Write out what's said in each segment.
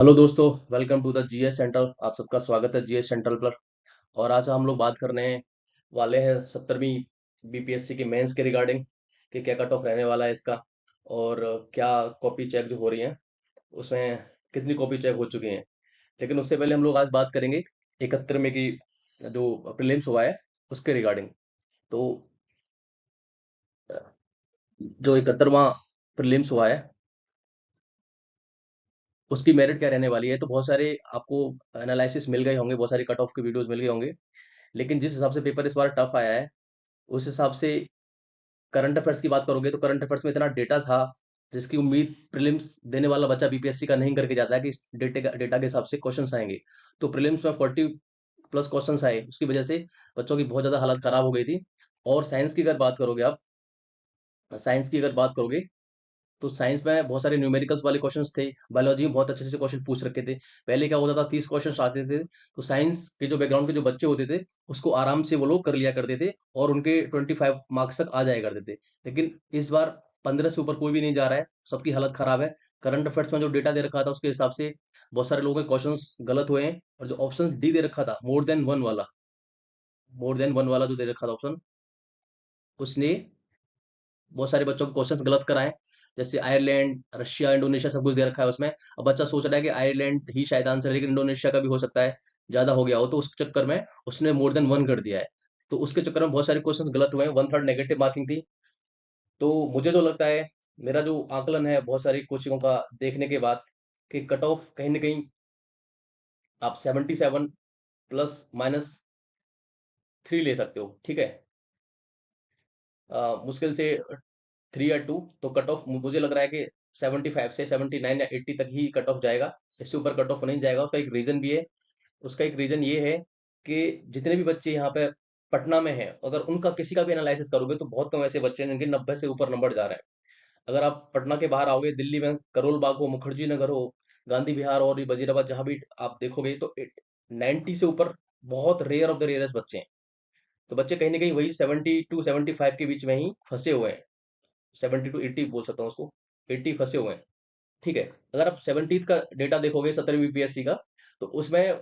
Hello दोस्तों, welcome to the GS centre. आप सबका स्वागत है जीएस सेंटर पर। और आज हम लोग बात करने वाले हैं 70वीं बीपीएससी की मेंस के रिगार्डिंग कि क्या कट ऑफ रहने वाला है इसका, और क्या कॉपी चेक जो हो रही है उसमें कितनी कॉपी चेक हो चुकी हैं। लेकिन उससे पहले हम लोग आज बात करेंगे 71 में की जो प्रीलिम्स हुआ है उसके रिगार्डिंग। तो जो 71वां प्रीलिम्स हुआ है उसकी मेरिट क्या रहने वाली है, तो बहुत सारे आपको एनालिसिस मिल गए होंगे, बहुत सारी कट ऑफ के वीडियोस मिल गए होंगे। लेकिन जिस हिसाब से पेपर इस बार टफ आया है, उस हिसाब से करंट अफेयर्स की बात करोगे तो करंट अफेयर्स में इतना डेटा था जिसकी उम्मीद प्रीलिम्स देने वाला बच्चा बीपीएससी का नहीं करके जाता है कि इस डेटा के हिसाब से क्वेश्चंस आएंगे। तो प्रीलिम्स में 40+ क्वेश्चंस आए, उसकी वजह से बच्चों की बहुत ज्यादा हालत खराब हो गई थी। और साइंस की अगर बात करोगे आप, साइंस की अगर बात करोगे तो साइंस में बहुत सारे न्यूमेरिकल्स वाले क्वेश्चंस थे। बायोलॉजी में बहुत अच्छे अच्छे क्वेश्चन पूछ रखे थे। पहले क्या होता था, 30 क्वेश्चन आते थे तो साइंस के जो बैकग्राउंड के जो बच्चे होते थे उसको आराम से वो लोग कर लिया करते थे और उनके 25 मार्क्स तक आ जाया करते थे। लेकिन इस बार 15 से ऊपर कोई भी नहीं जा रहा है, सबकी हालत खराब है। करंट अफेयर्स में जो डेटा दे रखा था उसके हिसाब से बहुत सारे लोगों के क्वेश्चन गलत हुए हैं। और जो ऑप्शन डी दे रखा था, मोर देन वन वाला जो दे रखा था ऑप्शन, उसने बहुत सारे बच्चों को क्वेश्चंस गलत कराए। जैसे आयरलैंड, रशिया, इंडोनेशिया सब कुछ दे रखा है उसमें। अब बच्चा सोच रहा है कि आयरलैंड ही शायद आंसर है, लेकिन इंडोनेशिया का भी हो सकता है, ज्यादा हो गया हो, तो उस चक्कर में उसने मोर देन वन कर दिया है। तो उसके चक्कर में बहुत सारे क्वेश्चन गलत हुए हैं, 1/3 नेगेटिव मार्किंग थी। तो मुझे जो लगता है, मेरा जो आकलन है बहुत सारी कोचिंगों का देखने के बाद, कि कट ऑफ कहीं ना कहीं आप 77 ± 3 ले सकते हो, ठीक है। मुश्किल से 3 या 2, तो कट ऑफ मुझे लग रहा है कि 75 से 79 या 80 तक ही कट ऑफ जाएगा। इससे ऊपर कट ऑफ नहीं जाएगा। उसका एक रीजन भी है। उसका एक रीजन ये है कि जितने भी बच्चे यहाँ पे पटना में हैं, अगर उनका किसी का भी एनालिसिस करोगे तो बहुत कम ऐसे बच्चे हैं जिनके 90 से ऊपर नंबर जा रहे हैं। अगर आप पटना के बाहर आओगे, दिल्ली में करोल बाग हो, मुखर्जी नगर हो, गांधी विहार और ये वजीराबाद, जहां भी आप देखोगे तो 90 से ऊपर बहुत रेयर ऑफ द रेयरेस्ट बच्चे हैं। तो बच्चे कहीं ना कहीं वही 70 to 75 के बीच में ही फंसे हुए हैं। 70 to 80 बोल सकता हूँ उसको, 80 फंसे हुए हैं, ठीक है। अगर आप 70th का डेटा देखोगे 17वीं बीपीएससी का, तो उसमें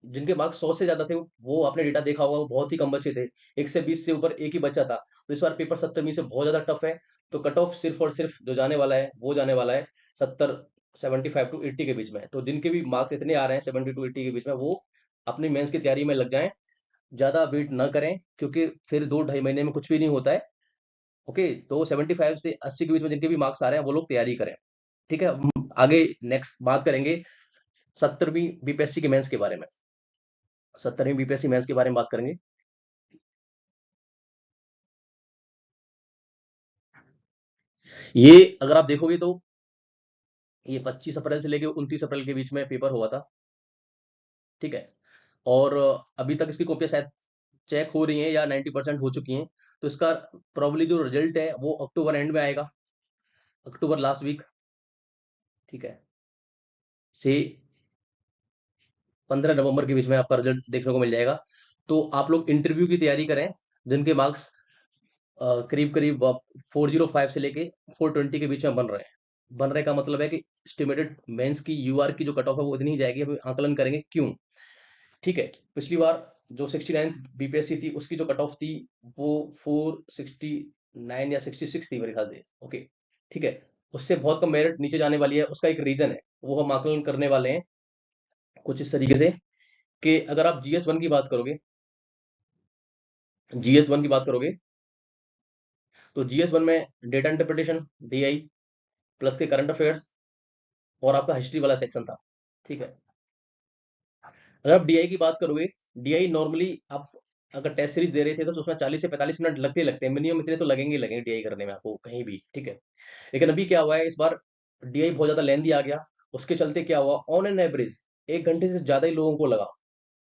जिनके मार्क्स 100 से ज्यादा थे, वो आपने डेटा देखा होगा, वो बहुत ही कम बच्चे थे। 120 से ऊपर एक ही बच्चा था। तो इस बार पेपर 70वीं से बहुत ज्यादा टफ है। तो कट ऑफ सिर्फ और सिर्फ जो जाने वाला है वो जाने वाला है 75 to 80 के बीच में। तो जिनके भी मार्क्स इतने आ रहे हैं 70 to 80 के बीच में, वो अपनी मेंस की तैयारी में लग जाएं। ज्यादा वेट न करें, क्योंकि फिर 2 ढाई महीने में कुछ भी नहीं होता है। ओके, तो 75 से 80 के बीच में जिनके भी मार्क्स आ रहे हैं वो लोग तैयारी करें, ठीक है। हम आगे नेक्स्ट बात करेंगे 70वीं बीपीएससी के मेंस के बारे में। 70वीं बीपीएससी मेंस के बारे में बात करेंगे। ये अगर आप देखोगे तो ये 25 अप्रैल से लेके 29 अप्रैल के बीच में पेपर हुआ था, ठीक है। और अभी तक इसकी कॉपियां शायद चेक हो रही हैं या 90% हो चुकी हैं। तो इसका प्रॉब्ली जो रिजल्ट है वो अक्टूबर एंड में आएगा, अक्टूबर लास्ट वीक, ठीक है, से 15 नवंबर के बीच में आपका रिजल्ट देखने को मिल जाएगा। तो आप लोग इंटरव्यू की तैयारी करें, जिनके मार्क्स करीब करीब 405 से लेके 420 के बीच में बन रहे हैं। बन रहे का मतलब है कि एस्टिमेटेड मेंस की यूआर की जो कट ऑफ है वो इतनी ही जाएगी। अभी आकलन करेंगे क्यों, ठीक है। पिछली बार जो 69 बीपीएससी थी उसकी जो कट ऑफ थी वो 469 या 66 थी मेरे ख्याल से, ओके, ठीक है। उससे बहुत कम मेरिट नीचे जाने वाली है। उसका एक रीजन है, वो हम आकलन करने वाले हैं कुछ इस तरीके से, कि अगर आप जीएस 1 की बात करोगे, जीएस 1 की बात करोगे तो जीएस 1 में डेटा इंटरप्रिटेशन, डीआई, प्लस के करंट अफेयर्स और आपका हिस्ट्री वाला सेक्शन था, ठीक है। अगर आप डीआई की बात करोगे, डीआई नॉर्मली आप अगर टेस्ट सीरीज दे रहे थे तो उसमें 40 से 45 मिनट लगते हैं मिनिमम, इतने तो लगेंगे ही लगेंगे डीआई करने में आपको कहीं भी, ठीक है। लेकिन अभी क्या हुआ है, इस बार डीआई बहुत ज्यादा लेंदी आ गया। उसके चलते क्या हुआ, ऑन एन एवरेज 1 घंटे से ज्यादा ही लोगों को लगा,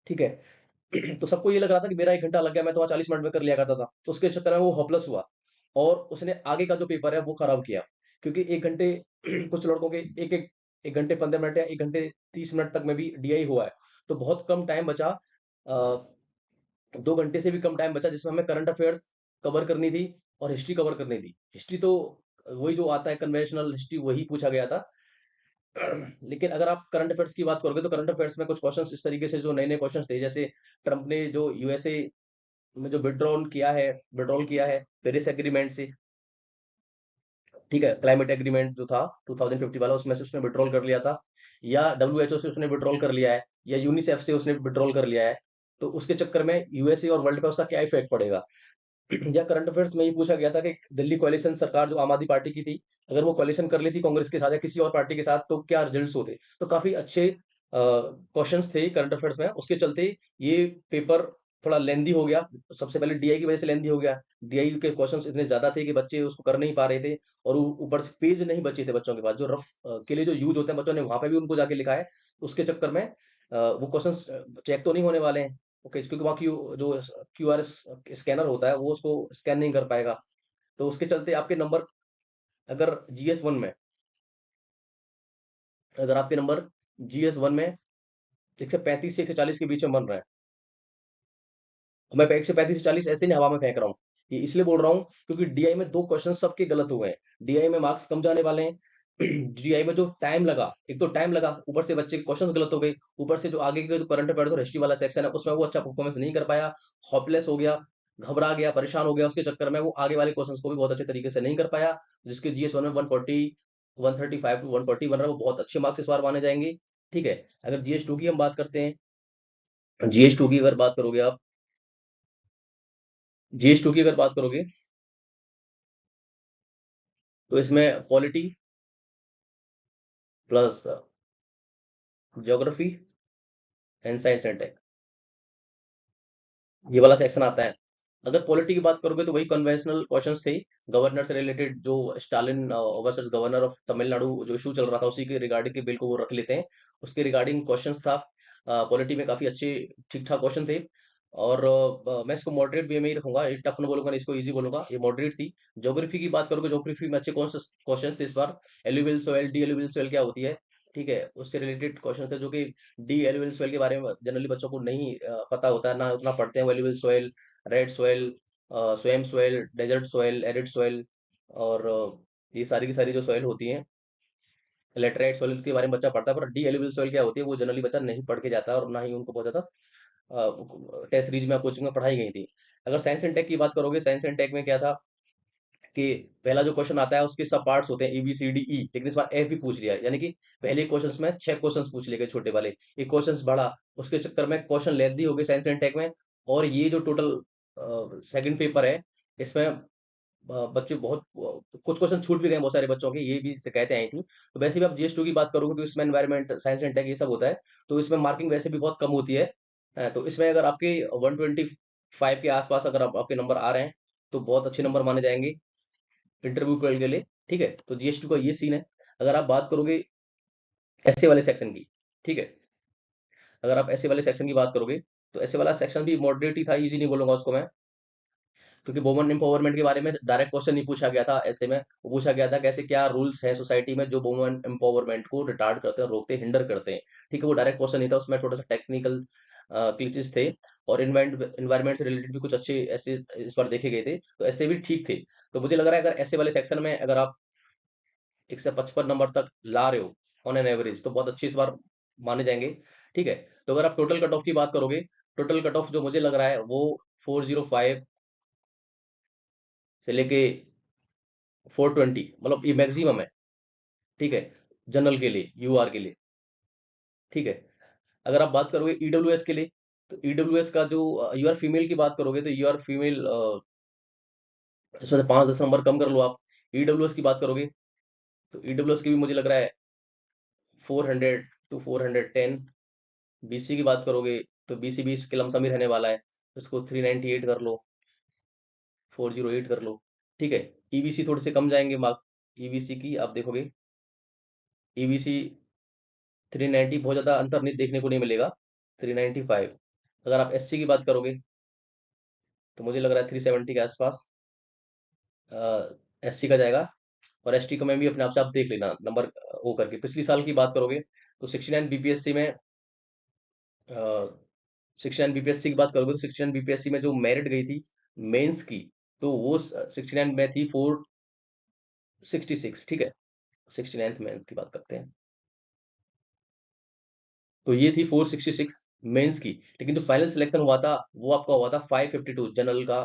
ठीक है। तो सबको ये लग रहा था कि मेरा 1 घंटा लग गया, मैं तो वहाँ 40 मिनट में कर लिया करता था। तो उसके चक्कर में वो होपलेस हुआ और उसने आगे का जो पेपर है वो खराब किया। क्योंकि 1 घंटे कुछ लड़कों के एक एक 1 घंटे 15 मिनट या 1 घंटे 30 मिनट तक में भी डीआई हुआ है। तो बहुत कम टाइम बचा, 2 घंटे से भी कम टाइम बचा, जिसमें हमें करंट अफेयर्स कवर करनी थी और हिस्ट्री कवर करनी थी। हिस्ट्री तो वही जो आता है कन्वेंशनल हिस्ट्री, वही पूछा गया था। लेकिन अगर आप करंट अफेयर्स की बात करोगे तो करंट अफेयर्स में कुछ क्वेश्चंस इस तरीके से जो नए नए क्वेश्चंस थे, जैसे ट्रम्प ने जो यूएसए में जो विड्रॉल किया है पेरिस एग्रीमेंट से, ठीक है, क्लाइमेट एग्रीमेंट जो था 2050 वाला, उसमें से उसने विड्रॉल कर लिया था, या डब्ल्यूएचओ से उसने विड्रॉल कर लिया है, या यूनिसेफ से उसने विड्रॉल कर लिया है। तो उसके चक्कर में यूएसए और वर्ल्ड पे उसका क्या इफेक्ट पड़ेगा। या करंट अफेयर्स में ये पूछा गया था कि दिल्ली कोalition सरकार जो आम आदमी पार्टी की थी, अगर वो कोalition कर लेती कांग्रेस के साथ या किसी और पार्टी के साथ, तो क्या रिजल्ट्स होते। तो काफी अच्छे क्वेश्चंस थे करंट अफेयर्स में, उसके चलते ये पेपर थोड़ा लेंदी हो गया। सबसे पहले डीआई की वजह से लेंदी हो गया। डीआई के क्वेश्चंस इतने ज्यादा थे कि बच्चे उसको कर नहीं पा रहे थे, और ऊपर से पेज नहीं बचे थे बच्चों के पास, जो रफ के लिए जो यूज होते हैं, बच्चों ने वहां पे भी उनको जाके लिखा है। उसके चक्कर में वो क्वेश्चंस चेक तो नहीं होने वाले हैं। ओके, क्योंकि वहाँ जो क्यूआर स्कैनर होता है वो उसको स्कैन नहीं कर पाएगा। तो उसके चलते आपके नंबर, अगर जीएस वन में, अगर आपके नंबर जीएस वन में 135 से 140 के बीच में बन रहा है, मैं 135 से 40 ऐसे नहीं हवा में फेंक रहा हूँ, ये इसलिए बोल रहा हूँ क्योंकि डीआई में दो क्वेश्चन सबके गलत हुए हैं। डीआई में मार्क्स कम जाने वाले हैं। डीआई में जो टाइम लगा, एक तो टाइम लगा, ऊपर से बच्चे के क्वेश्चंस गलत हो गए, ऊपर से जो आगे के जो करंट अफेयर्स और हिस्ट्री वाला सेक्शन है उसमें वो अच्छा परफॉर्मेंस नहीं कर पाया, हॉपलेस हो गया, घबरा गया, परेशान हो गया, उसके चक्कर में वो आगे वाले क्वेश्चंस को भी बहुत अच्छे तरीके से नहीं कर पाया। जिसके जीएस वन में 140 135 टू 140 बन रहा है, वो बहुत अच्छे मार्क्स इस बार माने जाएंगे। ठीक है, अगर जीएस टू की हम बात करते हैं, जीएस टू की अगर बात करोगे आप, जीएस टू की अगर बात करोगे तो इसमें polity plus geography and science and tech, ये वाला सेक्शन आता है। अगर पॉलिटी की बात करोगे तो वही कन्वेंशनल क्वेश्चंस थे, गवर्नर से रिलेटेड, जो Stalin versus governor of Tamil Nadu जो इशू चल रहा था उसी के रिगार्डिंग के बिल को वो रख लेते हैं, उसके रिगार्डिंग क्वेश्चंस था। पॉलिटी में काफी अच्छे ठीक ठाक क्वेश्चन थे। और मैं इसको मॉडरेट वे में ही रखूंगा, ये टफ न बोलूंगा, नहीं इसको इजी बोलूंगा, ये मॉडरेट थी। ज्योग्राफी की बात करोगे, ज्योग्राफी में अच्छे कौन से क्वेश्चन थे इस बार। Alluvial soil, the alluvial soil क्या होती है, ठीक है, उससे रिलेटेड क्वेश्चन थे, जो कि डी एलुवियल सॉइल के बारे में जनरली बच्चों को नहीं पता होता है, ना उतना पढ़ते हैं वो एलुवियल सॉइल, रेड सॉइल, स्वयं soil, desert soil, arid soil, और ये सारी की सारी जो सॉइल होती हैं, लेटराइट सॉइल के बारे में बच्चा पढ़ता है, पर डी एलुवियल सॉइल क्या होती है वो जनरली बच्चा नहीं पढ़ के जाता है, और ना ही उनको बहुत ज्यादा टेस्ट सीरीज में कोचिंग में पढ़ाई गई थी। अगर साइंस एंड टेक की बात करोगे, साइंस एंड टेक में क्या था कि पहला जो क्वेश्चन आता है उसके सब पार्ट्स होते हैं, A B C D E, लेकिन इस बार एफ भी पूछ लिया है, यानी कि पहले क्वेश्चंस में 6 क्वेश्चंस पूछ लिए गए छोटे वाले, ये क्वेश्चंस बढ़ा, उसके चक्कर में क्वेश्चन लेंथी हो गए साइंस एंड टेक में। और ये जो टोटल सेकंड पेपर है, इसमें बच्चे बहुत कुछ क्वेश्चन छूट भी गए बहुत सारे बच्चों के, ये भी शिकायतें आई थी। तो वैसे भी आप जीएस टू की बात करोगे तो इसमें एनवायरमेंट, साइंस एंड टेक ये सब होता है, तो इसमें मार्किंग वैसे भी बहुत कम होती है। तो इसमें अगर आपके 125 के आसपास अगर आपके नंबर आ रहे हैं, तो बहुत अच्छे नंबर माने जाएंगे इंटरव्यू के लिए। ठीक है, तो जीएस टू का ये सीन है। अगर आप बात करोगे ऐसे वाले सेक्शन की, ठीक है, अगर आप ऐसे वाले सेक्शन की बात करोगे, तो ऐसे वाला सेक्शन भी मॉडरेट ही था, इजी नहीं बोलूंगा उसको मैं, क्योंकि वुमन एम्पावरमेंट के बारे में डायरेक्ट क्वेश्चन नहीं पूछा गया था ऐसे में, वो पूछा गया था कैसे क्या रूल्स हैं सोसाइटी में जो वुमन एम्पावरमेंट को रिटार्ड करते हैं, रोकते हैं, हिंडर करते हैं। ठीक है, वो डायरेक्ट क्वेश्चन नहीं था, उसमें थोड़ा सा टेक्निकल ग्लिचेस थे, और इन्वायरमेंट से रिलेटेड भी कुछ अच्छे ऐसे इस बार देखे गए थे, तो ऐसे भी ठीक थे। तो मुझे लग रहा है अगर ऐसे वाले सेक्शन में अगर आप 155 नंबर तक ला रहे हो ऑन एन एवरेज, तो बहुत अच्छी इस बार माने जाएंगे। ठीक है, तो अगर आप टोटल कट ऑफ की बात करोगे, टोटल कट ऑफ जो मुझे लग रहा है वो 405 से लेके 420, मतलब ये मैक्सिमम है। ठीक है, जनरल के लिए, यूआर के लिए। ठीक है, अगर आप बात करोगे ईडब्ल्यूएस के लिए, तो ईडब्ल्यूएस का जो यूआर फीमेल की बात करोगे, तो यूआर फीमेल इसमें से 5-10 नंबर कम कर लो आप। ईडब्ल्यूएस की बात करोगे, तो ईडब्ल्यूएस की भी मुझे लग रहा है 400 to 410। बीसी की बात करोगे, तो बीसी भी इसके लमसम ही रहने वाला है, उसको 398 कर लो, 408 कर लो। ठीक है, ईबीसी थोड़े से कम जाएंगे मार्क, ईबीसी की आप देखोगे, ईबीसी 390, बहुत ज्यादा अंतर नहीं देखने को नहीं मिलेगा, 395। अगर आप एससी की बात करोगे, तो मुझे लग रहा है 370 के आसपास एससी का जाएगा। और एसटी का मैं भी अपने आप से आप देख लेना नंबर वो करके, पिछली साल की बात करोगे तो 69 बीपीएससी में, 69 बीपीएससी की बात करोगे तो 69 बीपीएससी में जो मेरिट गई थी मेंस की, तो वो 69 में थी 466। ठीक है, 69 मेंस की बात करते हैं। तो ये थी 466 मेंस की। लेकिन जो फाइनल सिलेक्शन हुआ था वो आपका हुआ था 552 जनरल का।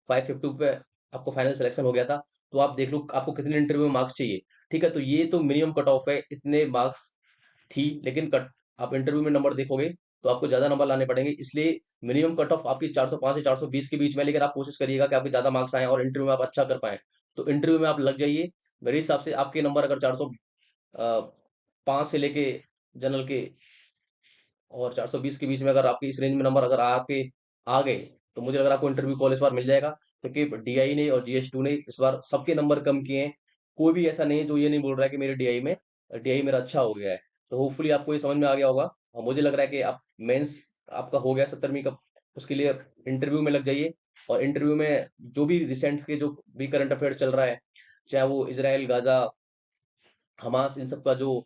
552 पे आपको फाइनल सिलेक्शन हो गया था। तो आप देख लो आपको कितने इंटरव्यू में मार्क्स चाहिए। ठीक है, तो ये तो मिनिमम कट ऑफ है, इतने मार्क्स थी। लेकिन कट आप इंटरव्यू में नंबर देखोगे तो आपको ज्यादा नंबर लाने पड़ेंगे, इसलिए मिनिमम कट ऑफ आपकी 405 से 420 के बीच में है। लेकिन आप कोशिश करिएगा कि आपके ज्यादा मार्क्स आए और इंटरव्यू में आप अच्छा कर पाए। तो इंटरव्यू में आप लग जाइए। मेरे हिसाब से आपके नंबर अगर 405 से लेके जनरल के और 420 के बीच में अगर आपके इस रेंज में नंबर अगर आपके आ गए, तो मुझे लग रहा है आपको इंटरव्यू कॉल इस बार मिल जाएगा। क्योंकि डीआई ने और जीएस2 ने इस बार सबके नंबर कम किए हैं। कोई भी ऐसा नहीं है जो ये नहीं बोल रहा है कि मेरे डीआई मेरा अच्छा हो गया है। तो होपफुली आपको ये समझ में आ गया होगा। और मुझे लग रहा है कि आप मेंस आपका हो गया 70वीं का, उसके लिए इंटरव्यू में लग जाइए। और इंटरव्यू में जो भी रिसेंट के जो भी करंट अफेयर चल रहा है, चाहे वो इसराइल गाजा हमास इन सब का जो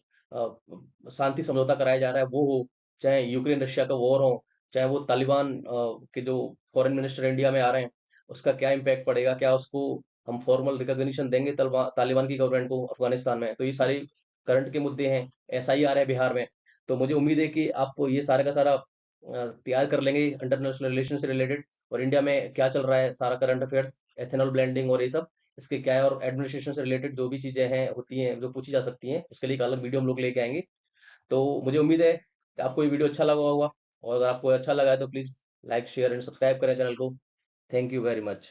शांति समझौता कराया जा रहा है वो हो, चाहे यूक्रेन रशिया का वॉर हो, चाहे वो तालिबान के जो फॉरेन मिनिस्टर इंडिया में आ रहे हैं, उसका क्या इम्पैक्ट पड़ेगा, क्या उसको हम फॉर्मल रिकॉग्निशन देंगे तालिबान की गवर्नमेंट को अफगानिस्तान में। तो ये सारे करंट के मुद्दे हैं। ऐसा ही आ रहा है बिहार में। तो मुझे उम्मीद है कि आप ये सारा का सारा तैयार कर लेंगे इंटरनेशनल रिलेशन से रिलेटेड, और इंडिया में क्या चल रहा है सारा करंट अफेयर्स, एथेनॉल ब्लेंडिंग और ये सब, इसके क्या है, और एडमिनिस्ट्रेशन से रिलेटेड जो भी चीजें हैं होती हैं जो पूछी जा सकती हैं, उसके लिए एक अलग वीडियो हम लोग लेके आएंगे। तो मुझे उम्मीद है कि आपको ये वीडियो अच्छा लगा होगा। और अगर आपको अच्छा लगा है तो please like share and subscribe करें चैनल को। Thank you very much.